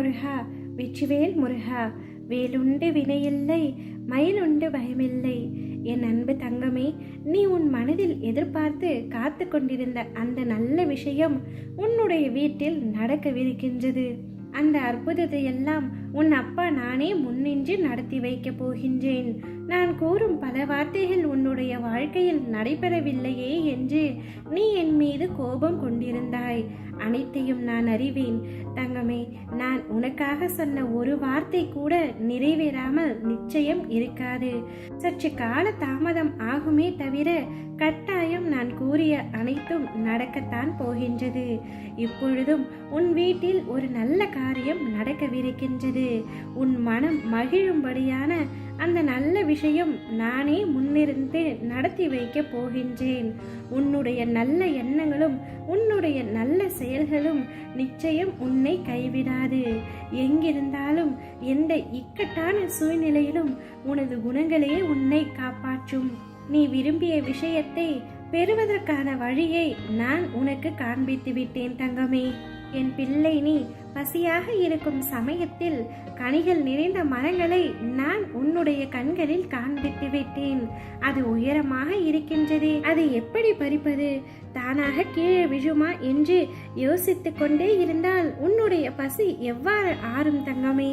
முருகா, வெற்றிவேல் முருகா. வேலுண்டு வினையில்லை, மயிலுண்டு பயமில்லை. என் அன்பு தங்கமே, நீ உன் மனதில் எதிர்பார்த்து காத்து கொண்டிருந்த அந்த நல்ல விஷயம் உன்னுடைய வீட்டில் நடக்கவிருக்கின்றது. அந்த அற்புதத்தை எல்லாம் உன் அப்பா நானே முன்னின்று நடத்தி வைக்கப் போகின்றேன். நான் கூறும் பல வார்த்தைகள் உன்னுடைய வாழ்க்கையில் நடைபெறவில்லையே என்று நீ என் மீது கோபம் கொண்டிருந்தாய். அனைத்தையும் நான் அறிவேன் தங்கமே. நான் உனக்காக சொன்ன ஒரு வார்த்தை கூட நிறைவேறாமல் நிச்சயம் இருக்காது. சற்று கால தாமதம் ஆகுமே தவிர கட்டாயம் நான் கூறிய அனைத்தும் நடக்கத்தான் போகின்றது. இப்பொழுதும் உன் வீட்டில் ஒரு நல்ல காரியம் நடக்கவிருக்கின்றது. உன் மனம் மகிழும்படியான அந்த நல்ல விஷயம் நானே முன்னிருந்து நடத்தி வைக்க போகின்றேன். உன்னுடைய நல்ல எண்ணங்களும் உன்னுடைய நல்ல செயல்களும் நிச்சயம் உன்னை கைவிடாது. எங்கிருந்தாலும் எந்த இக்கட்டான சூழ்நிலையிலும் உனது குணங்களே உன்னை காப்பாற்றும். நீ விரும்பிய விஷயத்தை பெறுவதற்கான வழியை நான் உனக்கு காண்பித்து விட்டேன் தங்கமே. என் பிள்ளை, நீ பசியாக இருக்கும் சமயத்தில் கனிகள் நிறைந்த மரங்களை நான் உன்னுடைய கண்களில் காண்பித்து விட்டேன். அது உயரமாக இருக்கின்றதே, அதை எப்படி பறிப்பது, தானாக கீழே விழுமா என்று யோசித்து கொண்டே இருந்தால் உன்னுடைய பசி எவ்வாறு ஆறும் தங்கமே?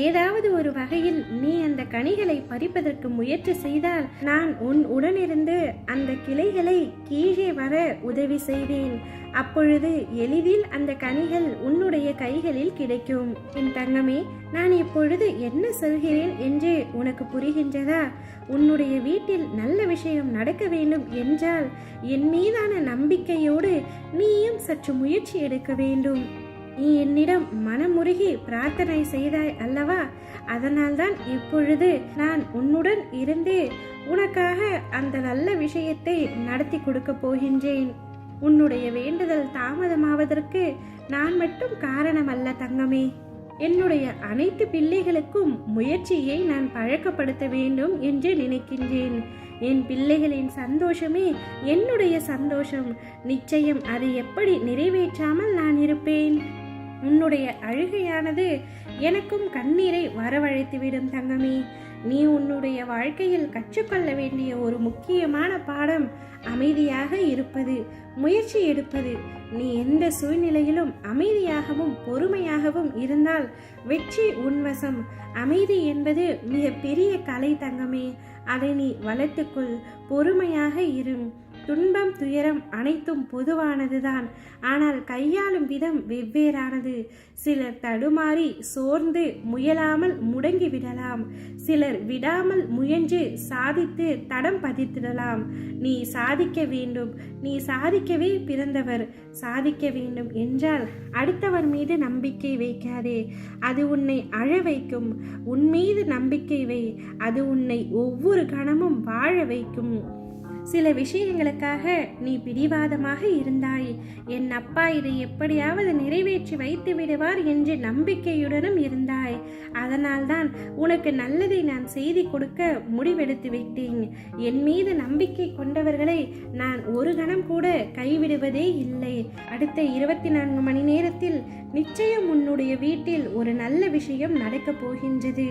ஏதாவது ஒரு வகையில் நீ அந்த கனிகளை பறிப்பதற்கு முயற்சி செய்தால் நான் உன் உடனிருந்து அந்த கிளைகளை கீழே வர உதவி செய்வேன். அப்பொழுது எளிதில் அந்த கனிகள் உன்னுடைய கைகளில் கிடைக்கும். என் தங்கமே, நான் இப்பொழுது என்ன சொல்கிறேன் என்று உனக்கு புரிகின்றதா? உன்னுடைய வீட்டில் நல்ல விஷயம் நடக்க வேண்டும் என்றால் என் மீதான நம்பிக்கையோடு நீயும் சற்று முயற்சி எடுக்க வேண்டும். நீ என்னிடம் மனமுருகி பிரார்த்தனை செய்தாய் அல்லவா? அதனால்தான் இப்பொழுது நான் உன்னுடன் இருந்து உனக்காக அந்த நல்ல விஷயத்தை நடத்தி கொடுக்க போகின்றேன். உன்னுடைய வேண்டுதல் தாமதமாவதற்கு நான் மட்டும் காரணமல்ல தங்கமே. என்னுடைய அனைத்து பிள்ளைகளுக்கும் முயற்சியை நான் பழக்கப்படுத்த வேண்டும் என்று நினைக்கின்றேன். என் பிள்ளைகளின் சந்தோஷமே என்னுடைய சந்தோஷம். நிச்சயம் அதை எப்படி நிறைவேற்றாமல் நான் இருப்பேன்? உன்னுடைய அழுகையானது எனக்கும் கண்ணீரை வரவழைத்துவிடும் தங்கமே. நீ உன்னுடைய வாழ்க்கையில் கற்றுக்கொள்ள வேண்டிய ஒரு முக்கியமான பாடம் அமைதியாக இருப்பது, முயற்சி எடுப்பது. நீ எந்த சூழ்நிலையிலும் அமைதியாகவும் பொறுமையாகவும் இருந்தால் வெற்றி உன்வசம். அமைதி என்பது மிக பெரிய கலை தங்கமே. அதை நீ வளர்த்துக்கொள். பொறுமையாக இரு. துன்பம், துயரம் அனைத்தும் பொதுவானதுதான். ஆனால் கையாளும் விதம் வெவ்வேறானது. சிலர் தடுமாறி சோர்ந்து முயலாமல் முடங்கி விடலாம். சிலர் விடாமல் முயன்று சாதித்து தடம் பதித்திடலாம். நீ சாதிக்க வேண்டும். நீ சாதிக்கவே பிறந்தவர். சாதிக்க வேண்டும் என்றால் அடுத்தவர் மீது நம்பிக்கை வைக்காதே. அது உன்னை அழ வைக்கும். உன் மீது நம்பிக்கை வை. அது உன்னை ஒவ்வொரு கணமும் வாழ வைக்கும். சில விஷயங்களுக்காக நீ பிடிவாதமாக இருந்தாய். என் அப்பா இதை எப்படியாவது நிறைவேற்றி வைத்து விடுவார் என்று நம்பிக்கையுடனும் இருந்தாய். அதனால்தான் உனக்கு நல்லதை நான் செய்தி கொடுக்க முடிவெடுத்து விட்டேன். என் மீது நம்பிக்கை கொண்டவர்களை நான் ஒரு கணம் கூட கைவிடுவதே இல்லை. அடுத்த 24 மணி நேரத்தில் நிச்சயம் உன்னுடைய வீட்டில் ஒரு நல்ல விஷயம் நடக்கப் போகின்றது.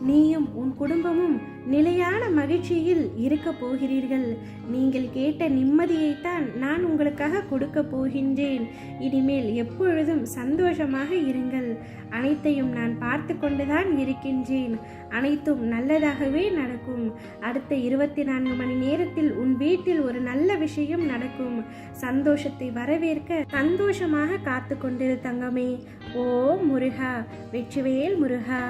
நீயும் உன் குடும்பமும் நிலையான மகிழ்ச்சியில் இருக்க போகிறீர்கள். நீங்கள் கேட்ட நிம்மதியைத்தான் நான் உங்களுக்காக கொடுக்க போகின்றேன். இனிமேல் எப்பொழுதும் சந்தோஷமாக இருங்கள். அனைத்தையும் நான் பார்த்து கொண்டுதான் இருக்கின்றேன். அனைத்தும் நல்லதாகவே நடக்கும். அடுத்த 24 மணி நேரத்தில் உன் வீட்டில் ஒரு நல்ல விஷயம் நடக்கும். சந்தோஷத்தை வரவேற்க சந்தோஷமாக காத்து கொண்டிரு தங்கமே. ஓ முருகா, வெற்றிவேல் முருகா.